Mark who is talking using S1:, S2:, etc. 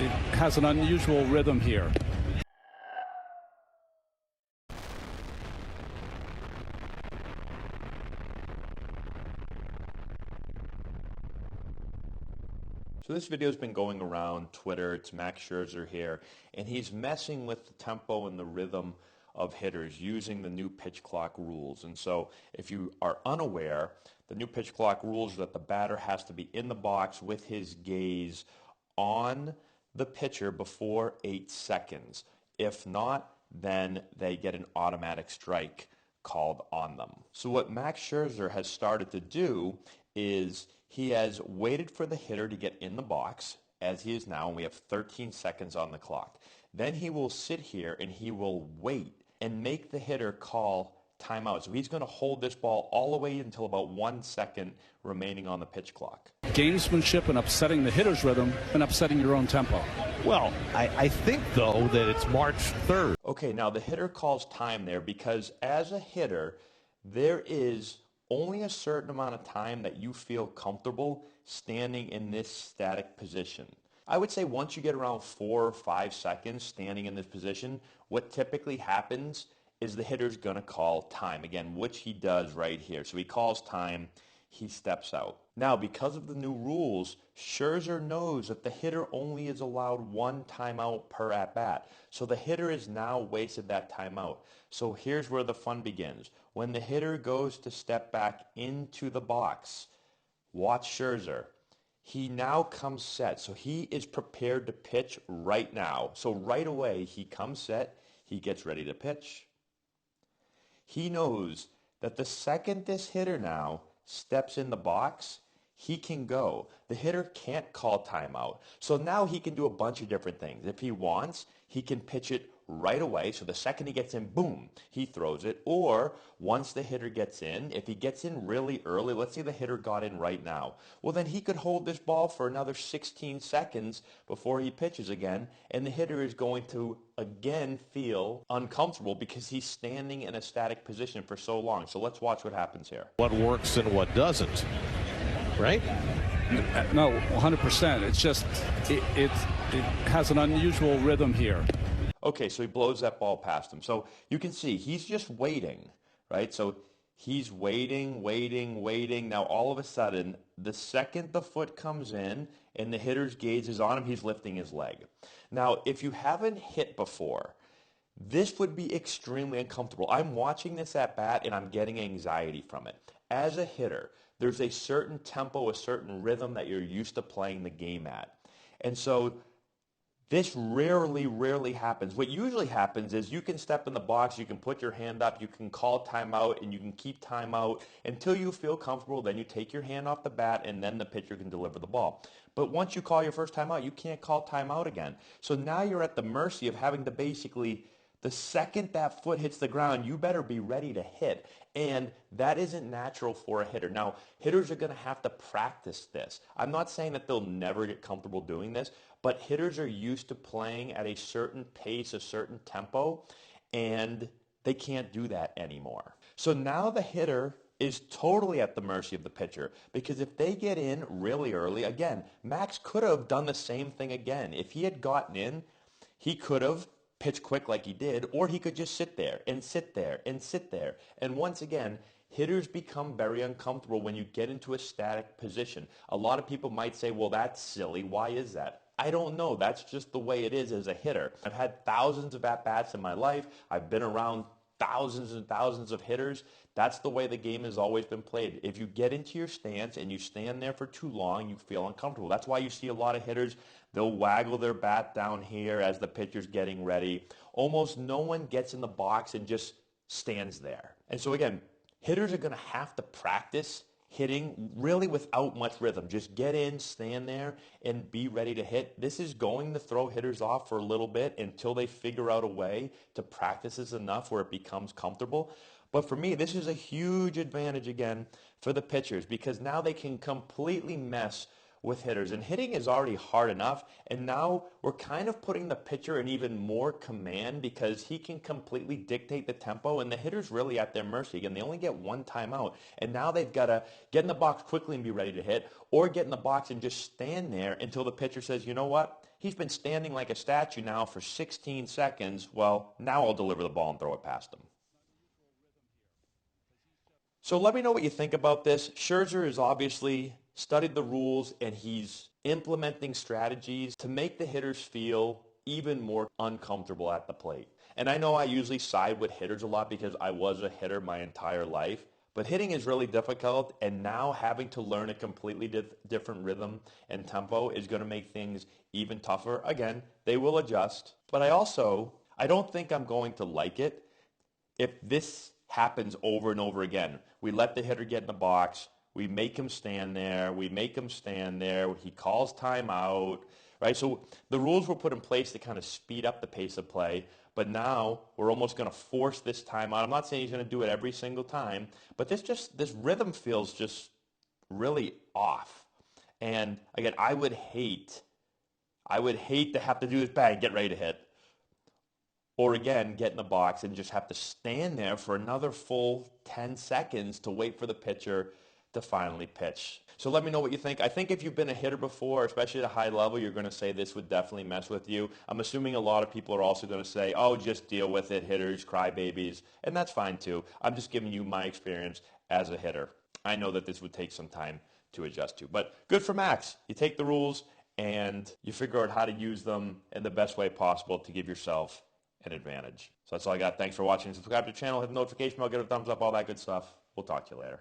S1: it has an unusual rhythm here.
S2: So this video has been going around Twitter. It's Max Scherzer here, and he's messing with the tempo and the rhythm of hitters using the new pitch clock rules. And so if you are unaware, the new pitch clock rules are that the batter has to be in the box with his gaze on the pitcher before 8 seconds. If not, then they get an automatic strike called on them. So what Max Scherzer has started to do is he has waited for the hitter to get in the box, as he is now, and we have 13 seconds on the clock. Then he will sit here and he will wait and make the hitter call timeout. So he's going to hold this ball all the way until about 1 second remaining on the pitch clock.
S1: Gamesmanship and upsetting the hitter's rhythm and upsetting your own tempo.
S3: Well, I think, though, that it's March 3rd.
S2: Okay, now the hitter calls time there because as a hitter, there is only a certain amount of time that you feel comfortable standing in this static position. I would say once you get around 4 or 5 seconds standing in this position, what typically happens is the hitter's going to call time, again, which he does right here. So he calls time, he steps out. Now, because of the new rules, Scherzer knows that the hitter only is allowed 1 timeout per at-bat. So the hitter has now wasted that timeout. So here's where the fun begins. When the hitter goes to step back into the box, watch Scherzer. He now comes set. So he is prepared to pitch right now. So right away, he comes set, he gets ready to pitch. He knows that the second this hitter now steps in the box, he can go. The hitter can't call timeout. So now he can do a bunch of different things. If he wants, he can pitch it right away. So the second he gets in, boom, he throws it. Or once the hitter gets in, if he gets in really early, let's say the hitter got in right now, well then he could hold this ball for another 16 seconds before he pitches again, and the hitter is going to again feel uncomfortable because he's standing in a static position for so long. So let's watch what happens here.
S3: What works and what doesn't, right?
S1: No, 100%. It's just, it has an unusual rhythm here.
S2: Okay, so he blows that ball past him. So you can see he's just waiting, right? So he's waiting. Now all of a sudden, the second the foot comes in and the hitter's gaze is on him, he's lifting his leg. Now, if you haven't hit before, this would be extremely uncomfortable. I'm watching this at bat and I'm getting anxiety from it. As a hitter, there's a certain tempo, a certain rhythm that you're used to playing the game at. And so this rarely happens. What usually happens is you can step in the box, you can put your hand up, you can call timeout, and you can keep timeout until you feel comfortable. Then you take your hand off the bat, and then the pitcher can deliver the ball. But once you call your first timeout, you can't call timeout again. So now you're at the mercy of having to basically, the second that foot hits the ground, you better be ready to hit. And that isn't natural for a hitter. Now, hitters are going to have to practice this. I'm not saying that they'll never get comfortable doing this, but hitters are used to playing at a certain pace, a certain tempo, and they can't do that anymore. So now the hitter is totally at the mercy of the pitcher, because if they get in really early, again, Max could have done the same thing again. If he had gotten in, he could have pitch quick like he did, or he could just sit there and sit there and sit there. And once again, hitters become very uncomfortable when you get into a static position. A lot of people might say, well, that's silly. Why is that? I don't know. That's just the way it is as a hitter. I've had thousands of at-bats in my life. I've been around thousands and thousands of hitters. That's the way the game has always been played. If you get into your stance and you stand there for too long, you feel uncomfortable. That's why you see a lot of hitters, they'll waggle their bat down here as the pitcher's getting ready. Almost no one gets in the box and just stands there. And so again, hitters are going to have to practice hitting really without much rhythm. Just get in, stand there, and be ready to hit. This is going to throw hitters off for a little bit until they figure out a way to practice this enough where it becomes comfortable. But for me, this is a huge advantage again for the pitchers, because now they can completely mess with hitters. And hitting is already hard enough, and now we're kind of putting the pitcher in even more command because he can completely dictate the tempo, and the hitter's really at their mercy. Again, they only get one timeout, and now they've got to get in the box quickly and be ready to hit, or get in the box and just stand there until the pitcher says, you know what, He's been standing like a statue now for 16 seconds. Well, now I'll deliver the ball and throw it past him. So let me know what you think about this. Scherzer has obviously studied the rules, and he's implementing strategies to make the hitters feel even more uncomfortable at the plate. And I know I usually side with hitters a lot because I was a hitter my entire life, but hitting is really difficult, and now having to learn a completely different rhythm and tempo is going to make things even tougher. Again, they will adjust, but I don't think I'm going to like it if this happens over and over again. We let the hitter get in the box, we make him stand there, he calls timeout, right? So the rules were put in place to kind of speed up the pace of play, but now we're almost going to force this timeout. I'm not saying he's going to do it every single time, but this rhythm feels just really off. And again, I would hate to have to do this, bang, get ready to hit. Or again, get in the box and just have to stand there for another full 10 seconds to wait for the pitcher to finally pitch. So let me know what you think. I think if you've been a hitter before, especially at a high level, you're going to say this would definitely mess with you. I'm assuming a lot of people are also going to say, oh, just deal with it, hitters, crybabies, and that's fine too. I'm just giving you my experience as a hitter. I know that this would take some time to adjust to, but good for Max. You take the rules and you figure out how to use them in the best way possible to give yourself an advantage. So that's all I got. Thanks for watching. Subscribe to the channel, hit the notification bell, give it a thumbs up, all that good stuff. We'll talk to you later.